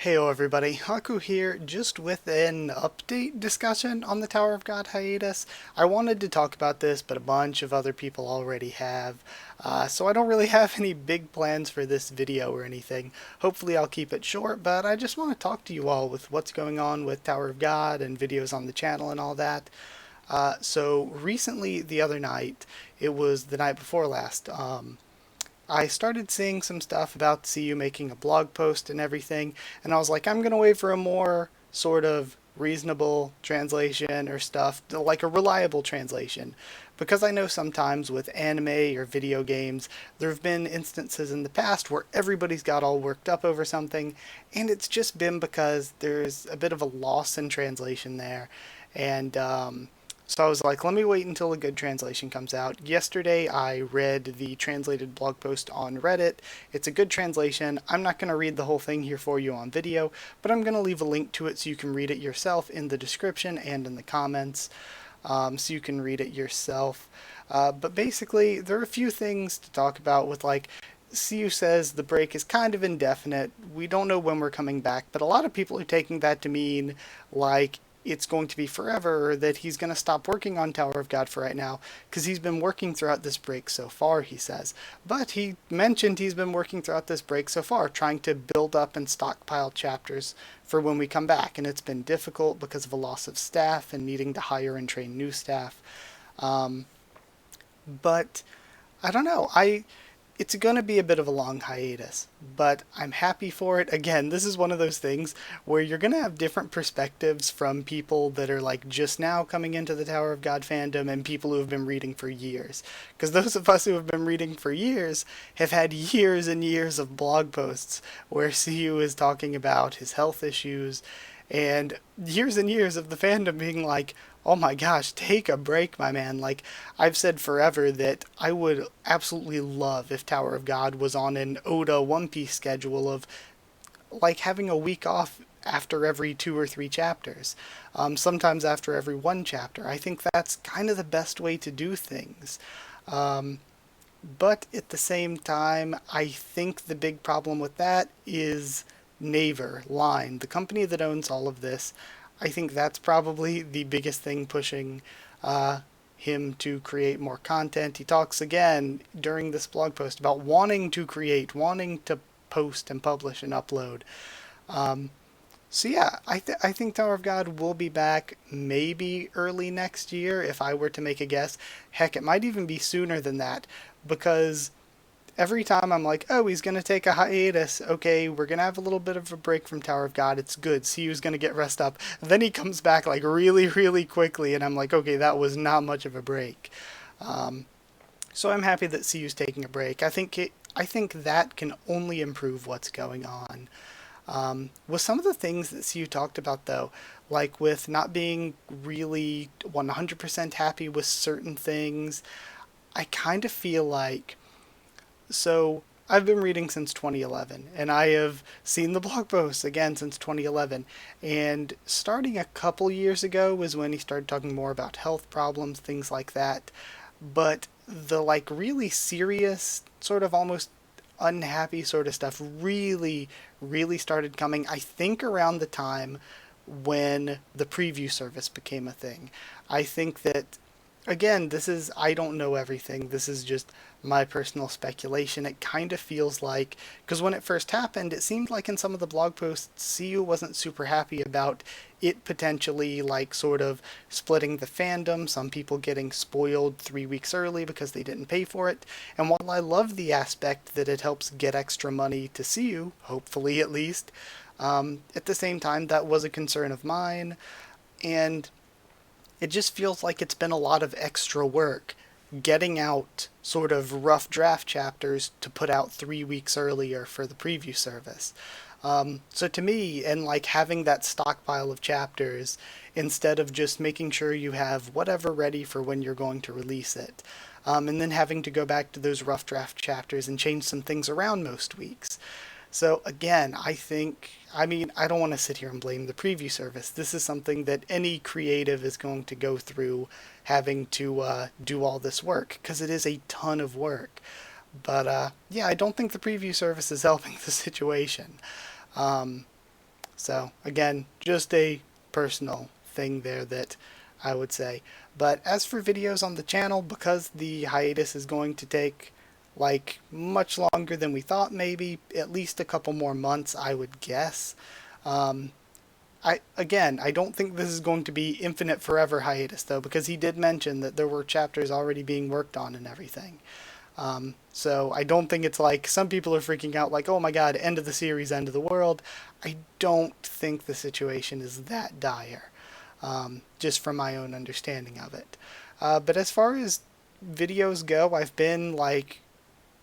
Heyo everybody, Haku here, just with an update discussion on the Tower of God hiatus. I wanted to talk about this, but a bunch of other people already have, so I don't really have any big plans for this video or anything. Hopefully I'll keep it short, but I just want to talk to you all with what's going on with Tower of God and videos on the channel and all that. So recently, the other night, it was the night before last, I started seeing some stuff about CU making a blog post and everything, and I was like, I'm gonna wait for a more sort of reasonable translation or stuff, like a reliable translation. Because I know sometimes with anime or video games, there have been instances in the past where everybody's got all worked up over something, and it's just been because there's a bit of a loss in translation there. And so I was like, let me wait until a good translation comes out. Yesterday, I read the translated blog post on Reddit. It's a good translation. I'm not going to read the whole thing here for you on video, but I'm going to leave a link to it so you can read it yourself in the description and in the comments, so you can read it yourself. But basically, there are a few things to talk about with like, CU says the break is kind of indefinite. We don't know when we're coming back, but a lot of people are taking that to mean like it's going to be forever, or that he's going to stop working on Tower of God for right now, because he's been working throughout this break so far, he says. But he mentioned he's been working throughout this break so far, trying to build up and stockpile chapters for when we come back, and it's been difficult because of a loss of staff and needing to hire and train new staff. Um, but I don't know. It's going to be a bit of a long hiatus, but I'm happy for it. Again, this is one of those things where you're going to have different perspectives from people that are like just now coming into the Tower of God fandom and people who have been reading for years. Because those of us who have been reading for years have had years and years of blog posts where CU is talking about his health issues and years of the fandom being like, oh my gosh, take a break, my man. Like, I've said forever that I would absolutely love if Tower of God was on an Oda One Piece schedule of like having a week off after every two or three chapters, sometimes after every one chapter. I think that's kind of the best way to do things. Um, but at the same time, I think the big problem with that is Naver, Line, the company that owns all of this. I think that's probably the biggest thing pushing uh, him to create more content. He talks again during this blog post about wanting to create, wanting to post and publish and upload. Um, so yeah, I think Tower of God will be back maybe early next year if I were to make a guess. Heck, it might even be sooner than that because every time I'm like, oh, he's gonna take a hiatus. Okay, we're gonna have a little bit of a break from Tower of God. It's good. CU's gonna get rest up. Then he comes back like really, really quickly, and I'm like, okay, that was not much of a break. Um, so I'm happy that CU's taking a break. I think that can only improve what's going on. With some of the things that CU talked about, though, like with not being really 100% happy with certain things, I kind of feel like so I've been reading since 2011, and I have seen the blog posts again since 2011. And starting a couple years ago was when he started talking more about health problems, things like that. But the like really serious, sort of almost unhappy sort of stuff really, really started coming, I think, around the time when the preview service became a thing. I think that again, I don't know everything. This is just my personal speculation. It kind of feels like, because when it first happened, it seemed like in some of the blog posts, CU wasn't super happy about it potentially, like, sort of splitting the fandom, some people getting spoiled 3 weeks early because they didn't pay for it. And while I love the aspect that it helps get extra money to CU, hopefully at least, at the same time, that was a concern of mine. And it just feels like it's been a lot of extra work getting out sort of rough draft chapters to put out 3 weeks earlier for the preview service. So to me, and like having that stockpile of chapters instead of just making sure you have whatever ready for when you're going to release it, and then having to go back to those rough draft chapters and change some things around most weeks. So again, I mean, I don't want to sit here and blame the preview service. This is something that any creative is going to go through having to do all this work because it is a ton of work. But yeah, I don't think the preview service is helping the situation. Um, So again, just a personal thing there that I would say. But as for videos on the channel, because the hiatus is going to take like much longer than we thought, maybe at least a couple more months, I would guess. Um, I don't think this is going to be infinite forever hiatus though, because he did mention that there were chapters already being worked on and everything. So I don't think it's like some people are freaking out like, oh my god, end of the series, end of the world. I don't think the situation is that dire, just from my own understanding of it. But as far as videos go, I've been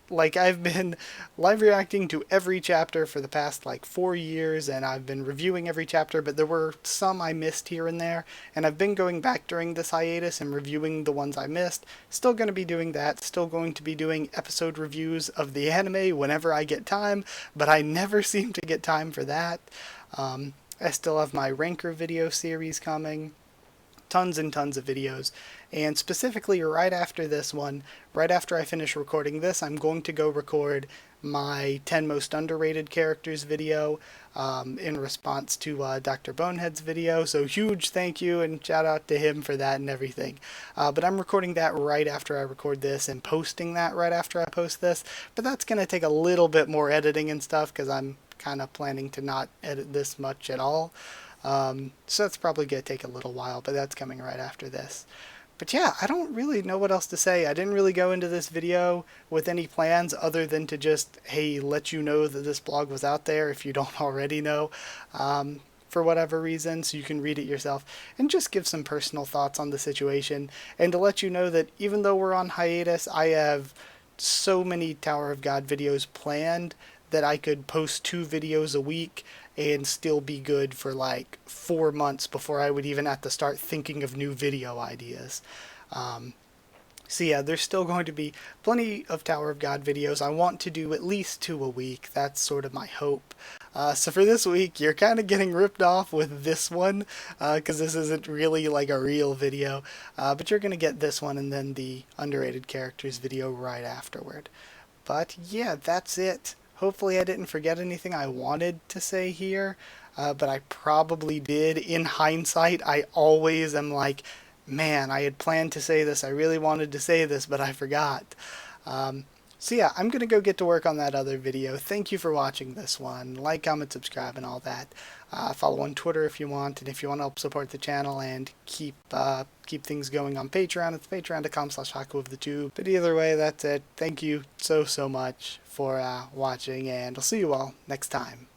I've been live reacting to every chapter for the past like 4 years, and I've been reviewing every chapter, but there were some I missed here and there, and I've been going back during this hiatus and reviewing the ones I missed. Still going to be doing that, still going to be doing episode reviews of the anime whenever I get time, but I never seem to get time for that. I still have my Ranker video series coming, tons and tons of videos. And specifically right after this one, right after I finish recording this, I'm going to go record my 10 most underrated characters video in response to Dr. Bonehead's video. So huge thank you and shout out to him for that and everything. But I'm recording that right after I record this and posting that right after I post this. But that's going to take a little bit more editing and stuff because I'm kind of planning to not edit this much at all. So that's probably going to take a little while, but that's coming right after this. But yeah, I don't really know what else to say. I didn't really go into this video with any plans other than to just, hey, let you know that this blog was out there if you don't already know, for whatever reason, so you can read it yourself, and just give some personal thoughts on the situation, and to let you know that even though we're on hiatus, I have so many Tower of God videos planned that I could post 2 videos a week and still be good for like 4 months before I would even have to start thinking of new video ideas. So yeah, there's still going to be plenty of Tower of God videos. I want to do at least 2 a week. That's sort of my hope. So for this week, you're kind of getting ripped off with this one, because this isn't really like a real video. But you're going to get this one and then the underrated characters video right afterward. But yeah, that's it. Hopefully I didn't forget anything I wanted to say here, but I probably did. In hindsight, I always am like, man, I had planned to say this, I really wanted to say this, but I forgot. So yeah, I'm going to go get to work on that other video. Thank you for watching this one. Like, comment, subscribe, and all that. Follow on Twitter if you want, and if you want to help support the channel and keep things going on Patreon, it's patreon.com/Haku of the Tube. But either way, that's it. Thank you so much for watching, and I'll see you all next time.